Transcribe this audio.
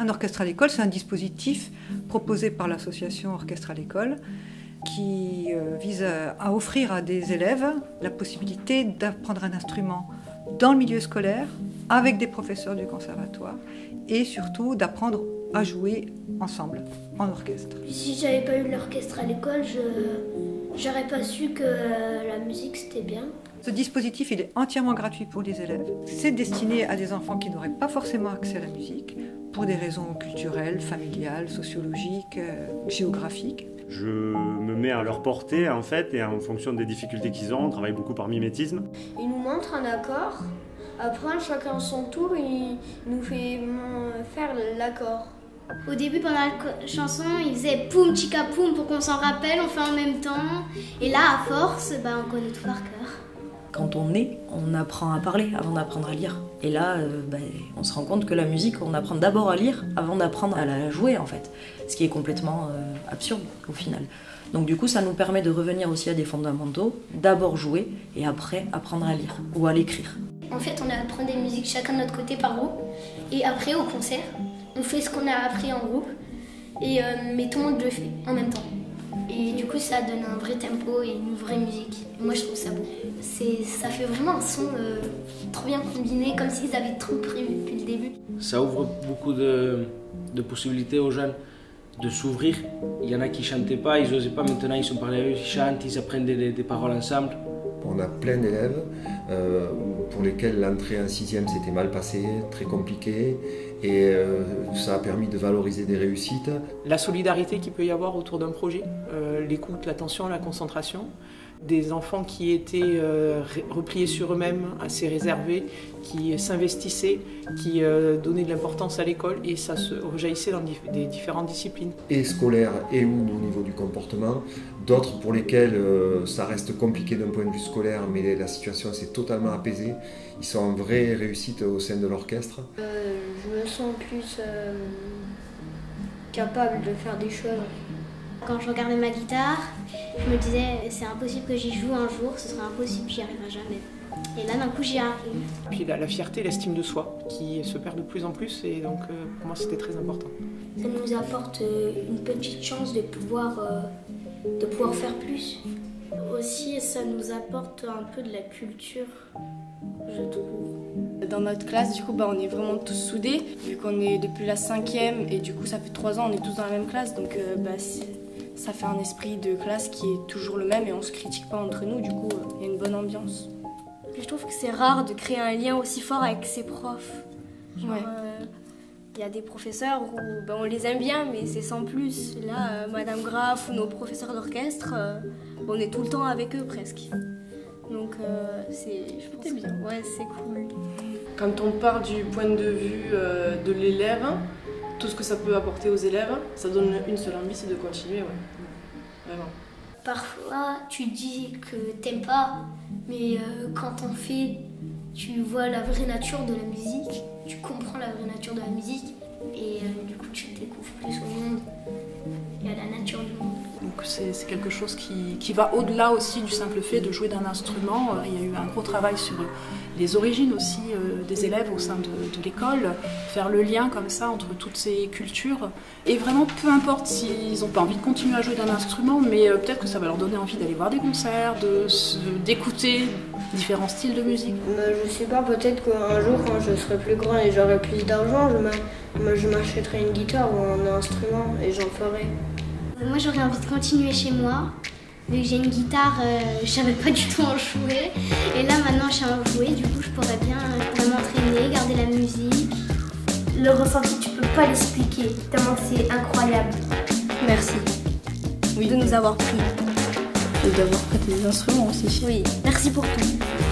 Un orchestre à l'école, c'est un dispositif proposé par l'association Orchestre à l'école qui vise à offrir à des élèves la possibilité d'apprendre un instrument dans le milieu scolaire avec des professeurs du conservatoire et surtout d'apprendre à jouer ensemble, en orchestre. Si j'avais pas eu l'orchestre à l'école, j'aurais pas su que la musique c'était bien. Ce dispositif, il est entièrement gratuit pour les élèves. C'est destiné à des enfants qui n'auraient pas forcément accès à la musique pour des raisons culturelles, familiales, sociologiques, géographiques. Je me mets à leur portée en fait et en fonction des difficultés qu'ils ont, on travaille beaucoup par mimétisme. Il nous montre un accord, après chacun son tour, il nous fait faire l'accord. Au début, pendant la chanson, il faisait poum chica poum pour qu'on s'en rappelle, on fait en même temps. Et là, à force, on connaît tout par cœur. Quand on naît, on apprend à parler avant d'apprendre à lire. Et là, on se rend compte que la musique, on apprend d'abord à lire avant d'apprendre à la jouer en fait. Ce qui est complètement absurde au final. Donc du coup, ça nous permet de revenir aussi à des fondamentaux, d'abord jouer et après apprendre à lire ou à l'écrire. En fait, on apprend des musiques chacun de notre côté par groupe. Et après, au concert, on fait ce qu'on a appris en groupe. Mais tout le monde le fait en même temps. Et du coup, ça donne un vrai tempo et une vraie musique. Et moi, je trouve ça beau. Ça fait vraiment un son trop bien combiné, comme s'ils avaient tout prévu depuis le début. Ça ouvre beaucoup de possibilités aux jeunes de s'ouvrir. Il y en a qui ne chantaient pas, ils n'osaient pas. Maintenant, ils sont parlés à eux, ils chantent, ils apprennent des paroles ensemble. On a plein d'élèves pour lesquels l'entrée en 6e s'était mal passée, très compliquée, et ça a permis de valoriser des réussites. La solidarité qu'il peut y avoir autour d'un projet, l'écoute, l'attention, la concentration, des enfants qui étaient repliés sur eux-mêmes, assez réservés, qui s'investissaient, qui donnaient de l'importance à l'école et ça se rejaillissait dans des différentes disciplines. Et scolaire et ou au niveau du comportement, d'autres pour lesquels ça reste compliqué d'un point de vue scolaire, mais la situation s'est totalement apaisée. Ils sont en vraie réussite au sein de l'orchestre. Je me sens plus capable de faire des choses. Quand je regardais ma guitare, je me disais c'est impossible que j'y joue un jour, ce sera impossible, j'y arriverai jamais. Et là d'un coup j'y arrive. Puis la fierté, l'estime de soi qui se perd de plus en plus et donc pour moi c'était très important. Ça nous apporte une petite chance de pouvoir faire plus. Aussi ça nous apporte un peu de la culture, je trouve. Dans notre classe, du coup, on est vraiment tous soudés, vu qu'on est depuis la 5e et du coup ça fait 3 ans, on est tous dans la même classe, donc ça fait un esprit de classe qui est toujours le même et on se critique pas entre nous, du coup il y a une bonne ambiance. Je trouve que c'est rare de créer un lien aussi fort avec ses profs. Genre, y a des professeurs où on les aime bien, mais c'est sans plus. Là, Madame Graff ou nos professeurs d'orchestre, on est tout le temps avec eux presque. Donc je pense que bien. Ouais, c'est cool. Quand on part du point de vue de l'élève, tout ce que ça peut apporter aux élèves, ça donne une seule envie, c'est de continuer, ouais. Vraiment. Parfois, tu dis que t'aimes pas, mais quand on fait, tu vois la vraie nature de la musique, tu comprends la vraie nature de la musique, et du coup, tu découvres plus au monde et à la nature du monde. Donc c'est quelque chose qui va au-delà aussi du simple fait de jouer d'un instrument. Il y a eu un gros travail sur les origines aussi des élèves au sein de l'école, faire le lien comme ça entre toutes ces cultures. Et vraiment, peu importe s'ils n'ont pas envie de continuer à jouer d'un instrument, mais peut-être que ça va leur donner envie d'aller voir des concerts, d'écouter différents styles de musique. Je sais pas, peut-être qu'un jour, quand je serai plus grand et j'aurai plus d'argent, je m'achèterai une guitare ou un instrument et j'en ferai. Moi j'aurais envie de continuer chez moi, vu que j'ai une guitare, je savais pas du tout en jouer. Et là maintenant je sais en jouer, du coup je pourrais bien m'entraîner, garder la musique. Le ressenti tu peux pas l'expliquer, tellement c'est incroyable. Merci de nous avoir pris. Et d'avoir prêté des instruments aussi. Oui, merci pour tout.